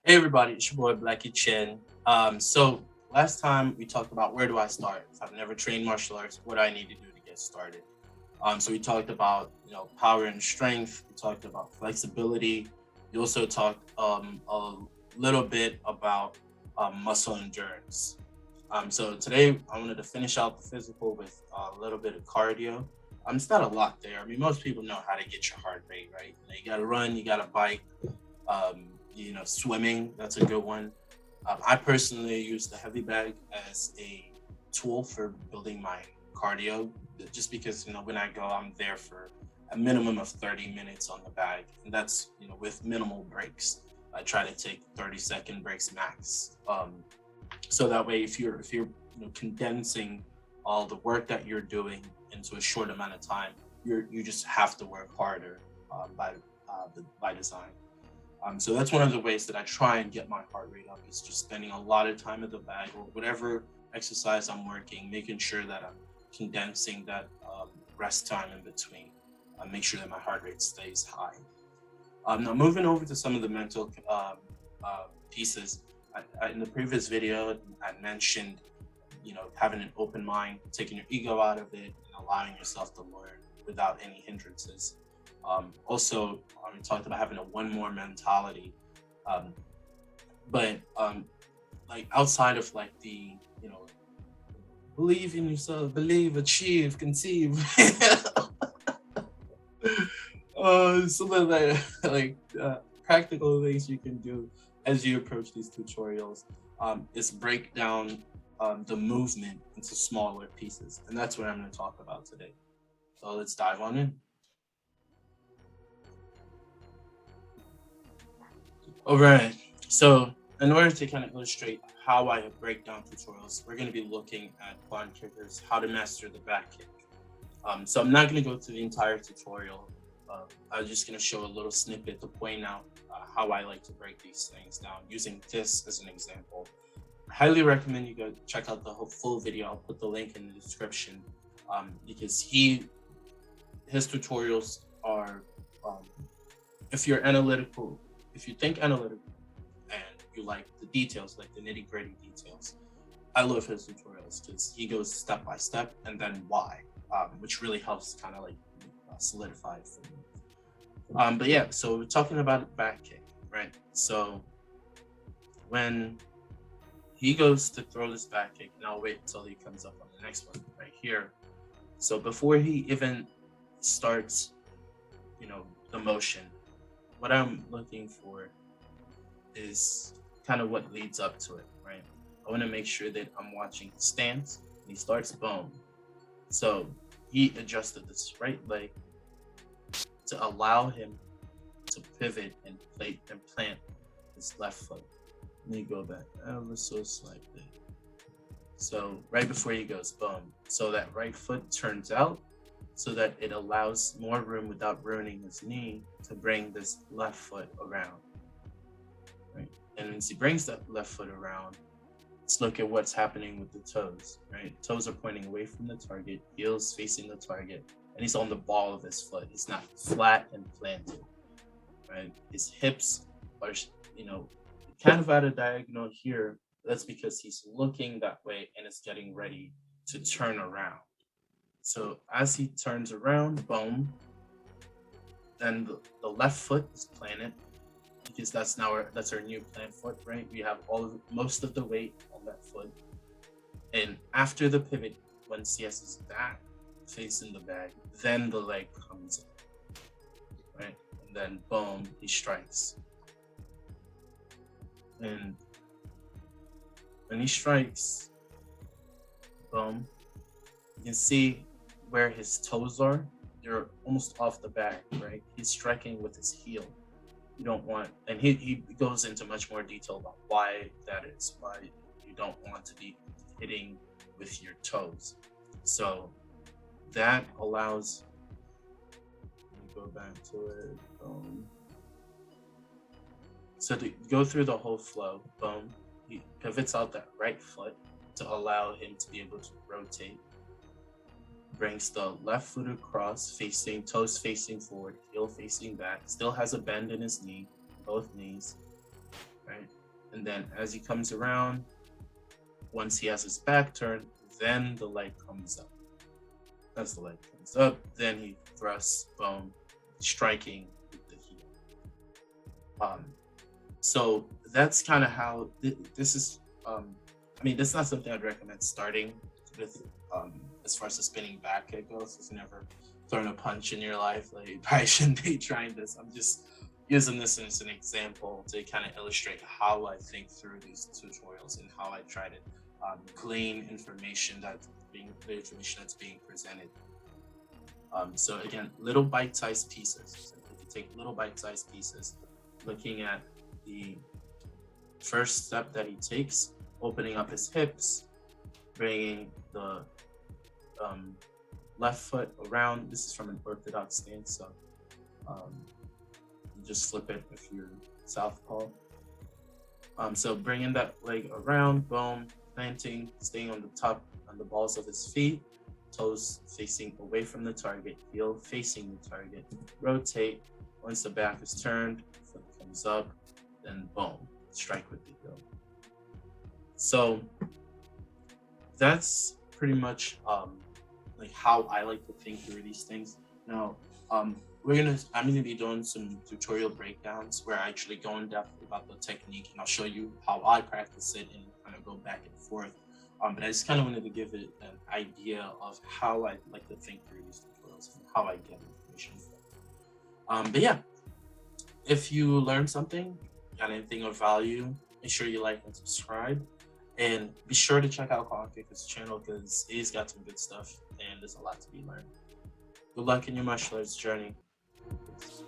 Hey everybody, it's your boy Blackie Chen. So last time we talked about where do I start? If I've never trained martial arts, what do I need to do to get started? So we talked about power and strength. We talked about flexibility. We also talked a little bit about muscle endurance. So today I wanted to finish out the physical with a little bit of cardio. It's not a lot there. I mean, most people know how to get your heart rate right. You got to run, you got to bike, swimming, that's a good one. I personally use the heavy bag as a tool for building my cardio, just because when I go, I'm there for a minimum of 30 minutes on the bag, and that's with minimal breaks. I try to take 30-second breaks max, so that way if you're condensing all the work that you're doing into a short amount of time, you just have to work harder by design. So that's one of the ways that I try and get my heart rate up, is just spending a lot of time at the bag or whatever exercise I'm working, making sure that I'm condensing that rest time in between. Make sure that my heart rate stays high. Now moving over to some of the mental pieces. In the previous video, I mentioned, having an open mind, taking your ego out of it, and allowing yourself to learn without any hindrances. Also, we talked about having a one more mentality, um, but like outside of like the believe in yourself, believe, achieve, conceive. Some of the practical things you can do as you approach these tutorials is break down the movement into smaller pieces, and that's what I'm going to talk about today. So let's dive on in. All right. So in order to kind of illustrate how I break down tutorials, we're going to be looking at quad kickers, how to master the back kick. So I'm not going to go through the entire tutorial. I'm just going to show a little snippet to point out how I like to break these things down using this as an example. I highly recommend you go check out the whole full video. I'll put the link in the description, because his tutorials are, if you're analytical, if you think analytical and you like the details, like the nitty gritty details, I love his tutorials because he goes step by step and then why, which really helps kind of like solidify it for me. But yeah, so we're talking about back kick, right? So when he goes to throw this back kick, and I'll wait until he comes up on the next one right here. So before he even starts, the motion, what I'm looking for is kind of what leads up to it, right? I want to make sure that I'm watching his stance. And he starts boom. So he adjusted this right leg to allow him to pivot and plant his left foot. Let me go back ever so slightly. So right before he goes boom. So that right foot turns out so that it allows more room without ruining his knee to bring this left foot around. Right? And as he brings that left foot around, let's look at what's happening with the toes, right? Toes are pointing away from the target, heels facing the target, and he's on the ball of his foot. He's not flat and planted, right? His hips are, kind of at a diagonal here. That's because he's looking that way and is getting ready to turn around. So as he turns around, boom, then the left foot is planted, because that's our new plant foot, right? We have most of the weight on that foot, and after the pivot, when CS is back facing the bag, then the leg comes in, right? And then boom, he strikes, and when he strikes, boom, you can see where his toes are. They're almost off the bag, right? He's striking with his heel. You don't want, and he goes into much more detail about why that is, why you don't want to be hitting with your toes. So that allows, let me go back to it. So to go through the whole flow, boom, he pivots out that right foot to allow him to be able to rotate. Brings the left foot across, toes facing forward, heel facing back, still has a bend in his knee, both knees, right? And then as he comes around, once he has his back turned, then the leg comes up. As the leg comes up, then he thrusts, boom, striking with the heel. Um, so that's kind of how this is. I mean, that's not something I'd recommend starting with. As far as the spinning back kick goes, if you've never thrown a punch in your life, like you probably shouldn't be trying this. I'm just using this as an example to kind of illustrate how I think through these tutorials and how I try to glean information the information that's being presented. So again, little bite-sized pieces. So if you take little bite-sized pieces, looking at the first step that he takes, opening up his hips, bringing the left foot around. This is from an orthodox stance, so you just flip it if you're southpaw. So bringing that leg around, boom, planting, staying on the top, on the balls of his feet, toes facing away from the target, heel facing the target, rotate. Once the back is turned, foot comes up, then boom, strike with the heel. So that's pretty much like how I like to think through these things. Now, I'm gonna be doing some tutorial breakdowns where I actually go in depth about the technique, and I'll show you how I practice it and kind of go back and forth. But I just kind of wanted to give it an idea of how I like to think through these tutorials and how I get information. But yeah, if you learned something, got anything of value, make sure you like and subscribe. And be sure to check out Colin Kicker's channel because he's got some good stuff and there's a lot to be learned. Good luck in your martial arts journey. Peace.